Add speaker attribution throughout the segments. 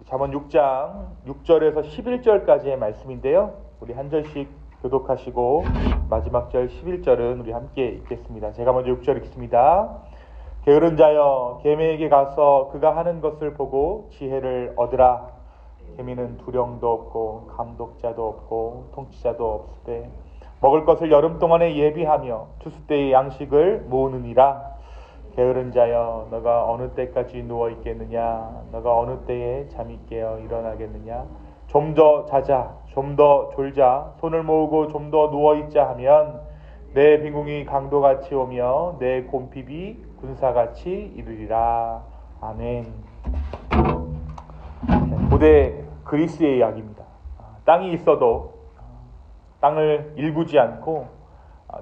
Speaker 1: 잠언 6장 6절에서 11절까지의 말씀인데요. 우리 한 절씩 교독하시고 마지막 절 11절은 우리 함께 읽겠습니다. 제가 먼저 6절 읽습니다. 게으른 자여 계매에게 가서 그가 하는 것을 보고 지혜를 얻으라. 계미는 두령도 없고 감독자도 없고 통치자도 없으되 먹을 것을 여름 동안에 예비하며 추수 때의 양식을 모으느니라. 게으른 자여 너가 어느 때까지 누워 있겠느냐? 너가 어느 때에 잠이 깨어 일어나겠느냐? 좀 더 자자, 좀 더 졸자, 손을 모으고 좀 더 누워 있자 하면 내 빈궁이 강도같이 오며 내 곰핍이 군사같이 이르리라. 아멘. 고대 그리스의 이야기입니다. 땅이 있어도 땅을 일구지 않고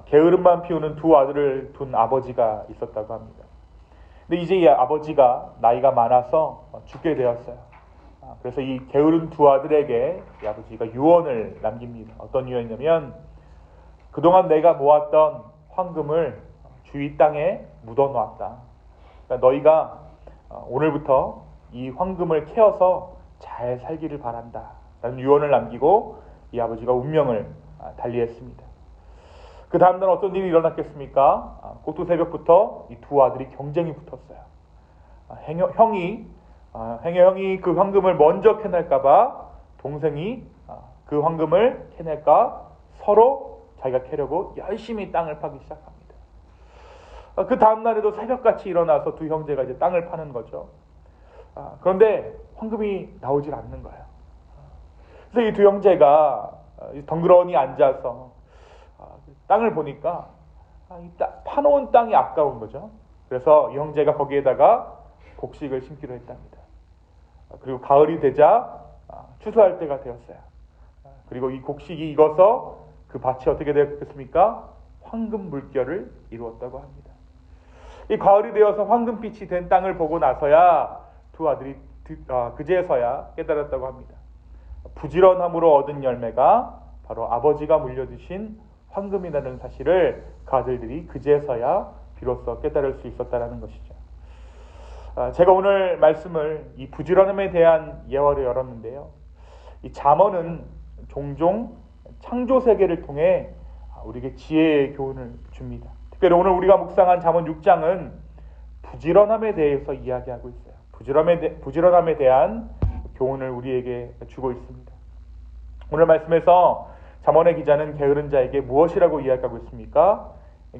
Speaker 1: 게으름만 피우는 두 아들을 둔 아버지가 있었다고 합니다. 근데 이제 이 아버지가 나이가 많아서 죽게 되었어요. 그래서 이 게으른 두 아들에게 이 아버지가 유언을 남깁니다. 어떤 유언이냐면 그동안 내가 모았던 황금을 주위 땅에 묻어놓았다. 그러니까 너희가 오늘부터 이 황금을 캐어서 잘 살기를 바란다. 라는 유언을 남기고 이 아버지가 운명을 달리했습니다. 그 다음날 어떤 일이 일어났겠습니까? 꼭두 새벽부터 이 두 아들이 경쟁이 붙었어요. 형이 그 황금을 먼저 캐낼까봐 동생이 그 황금을 캐낼까 서로 자기가 캐려고 열심히 땅을 파기 시작합니다. 그 다음날에도 새벽같이 일어나서 두 형제가 이제 땅을 파는 거죠. 그런데 황금이 나오질 않는 거예요. 그래서 이 두 형제가 덩그러니 앉아서 땅을 보니까 파놓은 땅이 아까운 거죠. 그래서 이 형제가 거기에다가 곡식을 심기로 했답니다. 그리고 가을이 되자 추수할 때가 되었어요. 그리고 이 곡식이 익어서 그 밭이 어떻게 되었겠습니까? 황금 물결을 이루었다고 합니다. 이 가을이 되어서 황금빛이 된 땅을 보고 나서야 두 아들이 그제서야 깨달았다고 합니다. 부지런함으로 얻은 열매가 바로 아버지가 물려주신 황금이라는 사실을 그 아들들이 그제서야 비로소 깨달을 수 있었다는 것이죠. 제가 오늘 말씀을 이 부지런함에 대한 예화로 열었는데요. 이 잠언은 종종 창조 세계를 통해 우리에게 지혜의 교훈을 줍니다. 특별히 오늘 우리가 묵상한 잠언 6장은 부지런함에 대해서 이야기하고 있어요. 부지런함에 대한 교훈을 우리에게 주고 있습니다. 오늘 말씀에서 잠언의 기자는 게으른 자에게 무엇이라고 이야기하고 있습니까?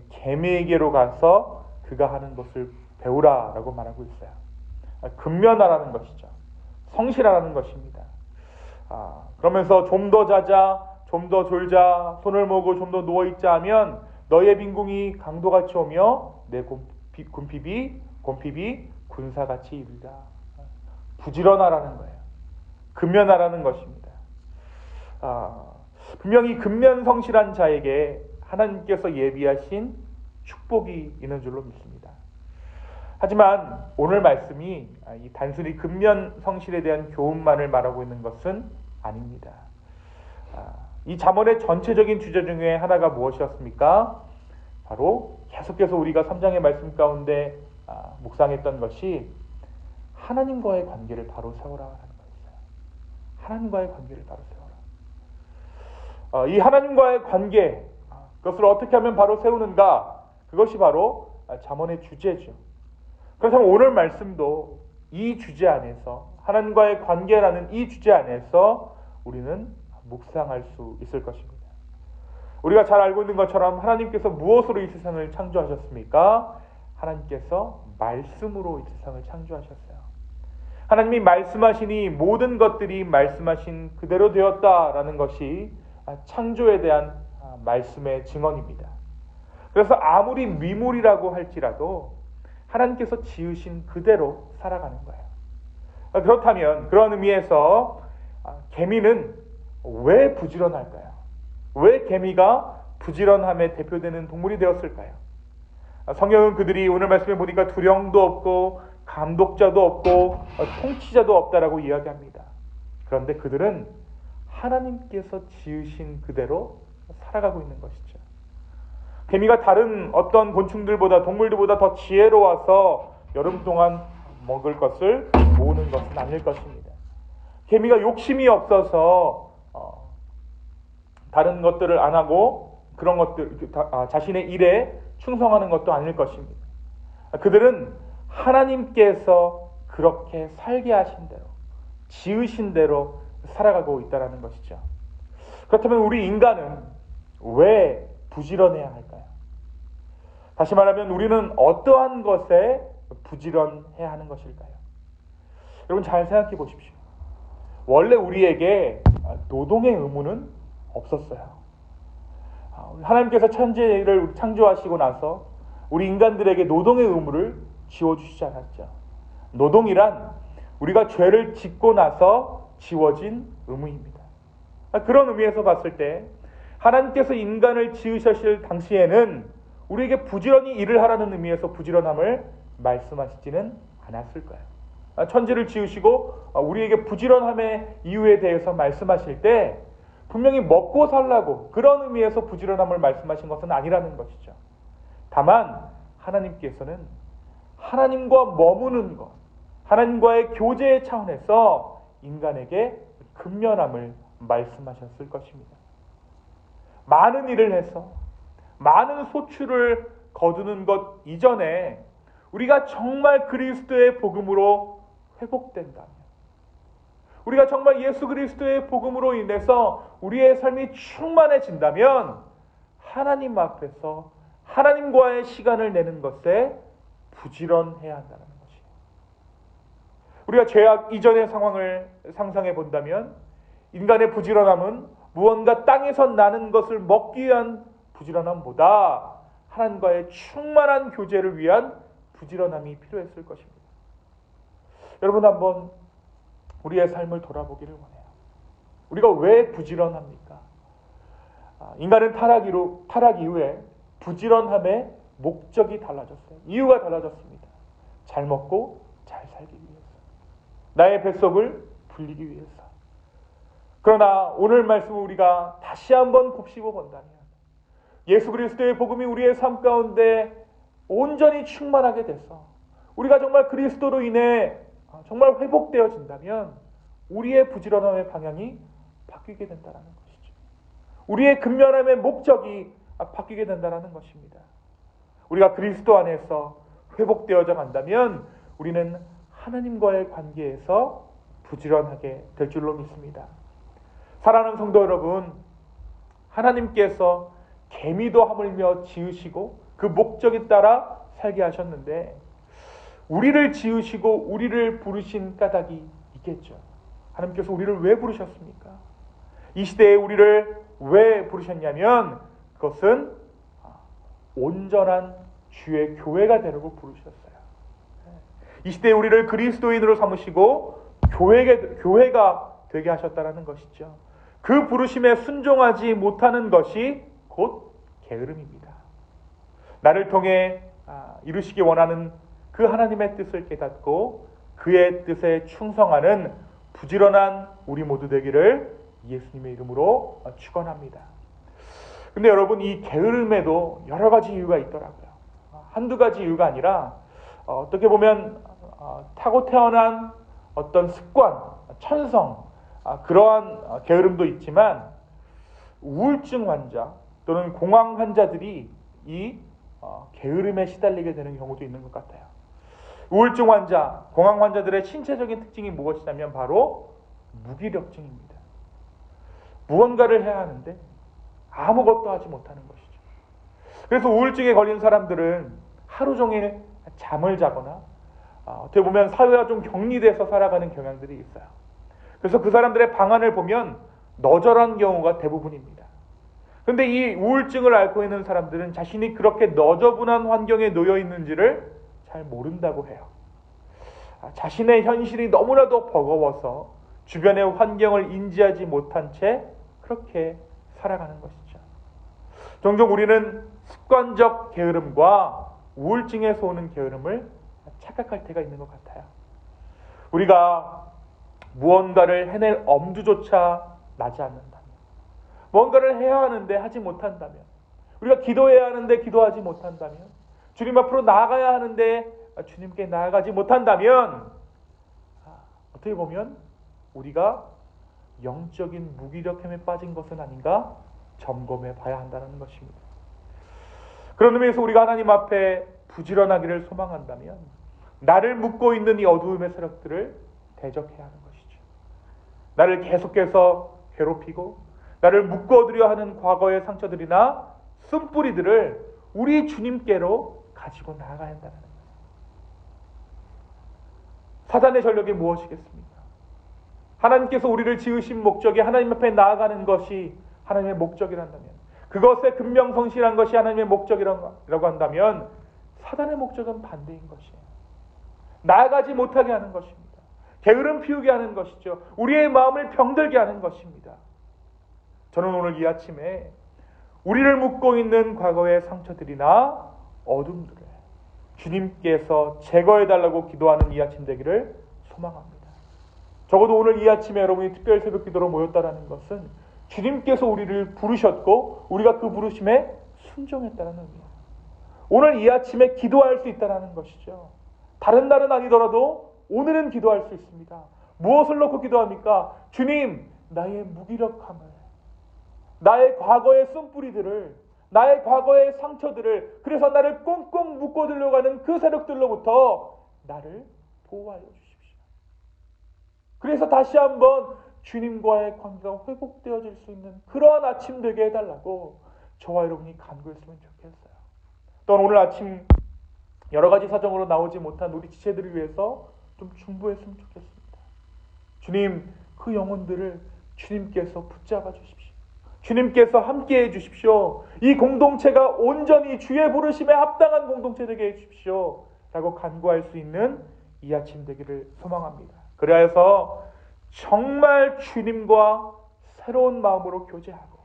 Speaker 1: 계매에게로 가서 그가 하는 것을 배우라라고 말하고 있어요. 근면하라는 것이죠. 성실하라는 것입니다. 그러면서 좀 더 자자, 좀 더 졸자, 손을 모으고 좀 더 누워있자 하면 너의 빈궁이 강도같이 오며 내 곰핍이 군사같이 이르리라. 부지런하라는 거예요. 근면하라는 것입니다. 분명히 근면성실한 자에게 하나님께서 예비하신 축복이 있는 줄로 믿습니다. 하지만 오늘 말씀이 이 단순히 근면성실에 대한 교훈만을 말하고 있는 것은 아닙니다. 이 잠언의 전체적인 주제 중에 하나가 무엇이었습니까? 바로 계속해서 우리가 3장의 말씀 가운데 묵상했던 것이 하나님과의 관계를 바로 세우라는 거였어요. 하나님과의 관계를 바로 세우라. 이 하나님과의 관계, 그것을 어떻게 하면 바로 세우는가? 그것이 바로 잠언의 주제죠. 그래서 오늘 말씀도 이 주제 안에서, 하나님과의 관계라는 이 주제 안에서 우리는 묵상할 수 있을 것입니다. 우리가 잘 알고 있는 것처럼 하나님께서 무엇으로 이 세상을 창조하셨습니까? 하나님께서 말씀으로 이 세상을 창조하셨어요. 하나님이 말씀하시니 모든 것들이 말씀하신 그대로 되었다라는 것이 창조에 대한 말씀의 증언입니다. 그래서 아무리 미물이라고 할지라도 하나님께서 지으신 그대로 살아가는 거예요. 그렇다면 그런 의미에서 개미는 왜 부지런할까요? 왜 개미가 부지런함에 대표되는 동물이 되었을까요? 성경은 그들이 오늘 말씀에 보니까 두령도 없고 감독자도 없고 통치자도 없다라고 이야기합니다. 그런데 그들은 하나님께서 지으신 그대로 살아가고 있는 것이죠. 개미가 다른 어떤 곤충들보다, 동물들보다 더 지혜로워서 여름 동안 먹을 것을 모으는 것은 아닐 것입니다. 개미가 욕심이 없어서 다른 것들을 안 하고 그런 것들 자신의 일에 충성하는 것도 아닐 것입니다. 그들은 하나님께서 그렇게 살게 하신 대로, 지으신 대로 살아가고 있다는 것이죠. 그렇다면 우리 인간은 왜 부지런해야 할까요? 다시 말하면 우리는 어떠한 것에 부지런해야 하는 것일까요? 여러분 잘 생각해 보십시오. 원래 우리에게 노동의 의무는 없었어요. 하나님께서 천지를 창조하시고 나서 우리 인간들에게 노동의 의무를 지워주시지 않았죠. 노동이란 우리가 죄를 짓고 나서 지워진 의무입니다. 그런 의미에서 봤을 때 하나님께서 인간을 지으셨을 당시에는 우리에게 부지런히 일을 하라는 의미에서 부지런함을 말씀하시지는 않았을 거예요. 천지를 지으시고 우리에게 부지런함의 이유에 대해서 말씀하실 때 분명히 먹고 살라고 그런 의미에서 부지런함을 말씀하신 것은 아니라는 것이죠. 다만 하나님께서는 하나님과 머무는 것, 하나님과의 교제의 차원에서 인간에게 근면함을 말씀하셨을 것입니다. 많은 일을 해서 많은 소출을 거두는 것 이전에 우리가 정말 그리스도의 복음으로 회복된다면, 우리가 정말 예수 그리스도의 복음으로 인해서 우리의 삶이 충만해진다면 하나님 앞에서 하나님과의 시간을 내는 것에 부지런해야 한다는 것이에요. 우리가 죄악 이전의 상황을 상상해 본다면 인간의 부지런함은 무언가 땅에서 나는 것을 먹기 위한 부지런함보다 하나님과의 충만한 교제를 위한 부지런함이 필요했을 것입니다. 여러분 한번 우리의 삶을 돌아보기를 원해요. 우리가 왜 부지런합니까? 인간은 타락 이후에 부지런함의 목적이 달라졌어요. 이유가 달라졌습니다. 잘 먹고 잘 살기 위해서, 나의 뱃속을 불리기 위해서. 그러나 오늘 말씀을 우리가 다시 한번 곱씹어 본다면 예수 그리스도의 복음이 우리의 삶 가운데 온전히 충만하게 돼서 우리가 정말 그리스도로 인해 정말 회복되어진다면 우리의 부지런함의 방향이 바뀌게 된다는 것이죠. 우리의 근면함의 목적이 바뀌게 된다는 것입니다. 우리가 그리스도 안에서 회복되어져 간다면 우리는 하나님과의 관계에서 부지런하게 될 줄로 믿습니다. 사랑하는 성도 여러분, 하나님께서 개미도 하물며 지으시고 그 목적에 따라 살게 하셨는데 우리를 지으시고 우리를 부르신 까닭이 있겠죠. 하나님께서 우리를 왜 부르셨습니까? 이 시대에 우리를 왜 부르셨냐면 그것은 온전한 주의 교회가 되려고 부르셨어요. 이 시대에 우리를 그리스도인으로 삼으시고 교회가 되게 하셨다는 것이죠. 그 부르심에 순종하지 못하는 것이 곧 게으름입니다. 나를 통해 이루시기 원하는 그 하나님의 뜻을 깨닫고 그의 뜻에 충성하는 부지런한 우리 모두 되기를 예수님의 이름으로 축원합니다. 근데 여러분, 이 게으름에도 여러 가지 이유가 있더라고요. 한두 가지 이유가 아니라 어떻게 보면 타고 태어난 어떤 습관, 천성, 그러한 게으름도 있지만 우울증 환자 또는 공황 환자들이 이 게으름에 시달리게 되는 경우도 있는 것 같아요. 우울증 환자, 공황 환자들의 신체적인 특징이 무엇이냐면 바로 무기력증입니다. 무언가를 해야 하는데 아무것도 하지 못하는 것이죠. 그래서 우울증에 걸린 사람들은 하루 종일 잠을 자거나 어떻게 보면 사회와 좀 격리돼서 살아가는 경향들이 있어요. 그래서 그 사람들의 방안을 보면 너절한 경우가 대부분입니다. 그런데 이 우울증을 앓고 있는 사람들은 자신이 그렇게 너저분한 환경에 놓여 있는지를 잘 모른다고 해요. 자신의 현실이 너무나도 버거워서 주변의 환경을 인지하지 못한 채 그렇게 살아가는 것이죠. 종종 우리는 습관적 게으름과 우울증에서 오는 게으름을 착각할 때가 있는 것 같아요. 우리가 무언가를 해낼 엄두조차 나지 않는다면, 무언가를 해야 하는데 하지 못한다면, 우리가 기도해야 하는데 기도하지 못한다면, 주님 앞으로 나아가야 하는데 주님께 나아가지 못한다면 어떻게 보면 우리가 영적인 무기력함에 빠진 것은 아닌가 점검해 봐야 한다는 것입니다. 그런 의미에서 우리가 하나님 앞에 부지런하기를 소망한다면 나를 묶고 있는 이 어두움의 세력들을 대적해야 하는 것이죠. 나를 계속해서 괴롭히고 나를 묶어두려 하는 과거의 상처들이나 쓴뿌리들을 우리 주님께로 가지고 나아가야 한다는 거예요. 사단의 전력이 무엇이겠습니까? 하나님께서 우리를 지으신 목적이 하나님 앞에 나아가는 것이 하나님의 목적이란다면, 그것에 근명성실한 것이 하나님의 목적이라고 한다면 사단의 목적은 반대인 것이에요. 나아가지 못하게 하는 것입니다. 게으름 피우게 하는 것이죠. 우리의 마음을 병들게 하는 것입니다. 저는 오늘 이 아침에 우리를 묶고 있는 과거의 상처들이나 어둠들을 주님께서 제거해달라고 기도하는 이 아침 되기를 소망합니다. 적어도 오늘 이 아침에 여러분이 특별 새벽 기도로 모였다는 것은 주님께서 우리를 부르셨고 우리가 그 부르심에 순종했다는 의미예요. 오늘 이 아침에 기도할 수 있다는 것이죠. 다른 날은 아니더라도 오늘은 기도할 수 있습니다. 무엇을 놓고 기도합니까? 주님, 나의 무기력함을, 나의 과거의 쓴뿌리들을, 나의 과거의 상처들을, 그래서 나를 꽁꽁 묶어들려고 하는 그 세력들로부터 나를 보호하여 주십시오. 그래서 다시 한번 주님과의 관계가 회복되어질 수 있는 그러한 아침 되게 해달라고 저와 여러분이 간구했으면 좋겠어요. 또한 오늘 아침 여러 가지 사정으로 나오지 못한 우리 지체들을 위해서 좀 중보했으면 좋겠습니다. 주님, 그 영혼들을 주님께서 붙잡아 주십시오. 주님께서 함께해 주십시오. 이 공동체가 온전히 주의 부르심에 합당한 공동체 되게 해 주십시오. 라고 간구할 수 있는 이 아침 되기를 소망합니다. 그래서 정말 주님과 새로운 마음으로 교제하고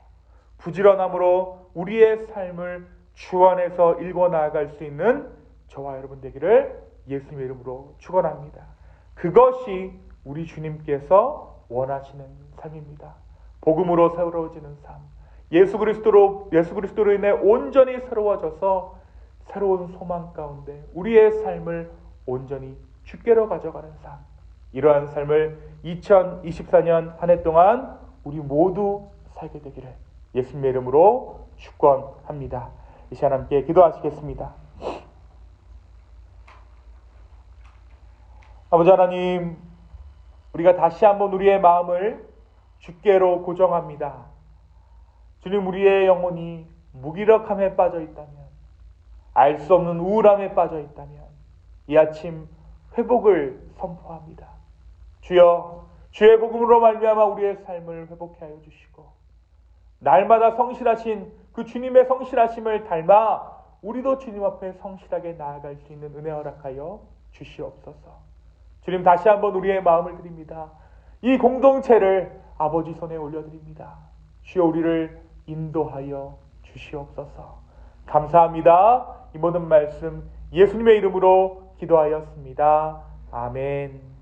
Speaker 1: 부지런함으로 우리의 삶을 주 안에서 읽어 나아갈 수 있는 저와 여러분 되기를 예수님의 이름으로 축원합니다. 그것이 우리 주님께서 원하시는 삶입니다. 복음으로 새로워지는 삶, 예수 그리스도로 인해 온전히 새로워져서 새로운 소망 가운데 우리의 삶을 온전히 주께로 가져가는 삶, 이러한 삶을 2024년 한 해 동안 우리 모두 살게 되기를 예수님의 이름으로 축원합니다. 이 시간 함께 기도하시겠습니다. 아버지 하나님, 우리가 다시 한번 우리의 마음을 주께로 고정합니다. 주님, 우리의 영혼이 무기력함에 빠져 있다면, 알 수 없는 우울함에 빠져 있다면 이 아침 회복을 선포합니다. 주여, 주의 복음으로 말미암아 우리의 삶을 회복해 하여 주시고 날마다 성실하신 그 주님의 성실하심을 닮아 우리도 주님 앞에 성실하게 나아갈 수 있는 은혜 허락하여 주시옵소서. 주님, 다시 한번 우리의 마음을 드립니다. 이 공동체를 아버지 손에 올려드립니다. 주여, 우리를 인도하여 주시옵소서. 감사합니다. 이 모든 말씀 예수님의 이름으로 기도하였습니다. 아멘.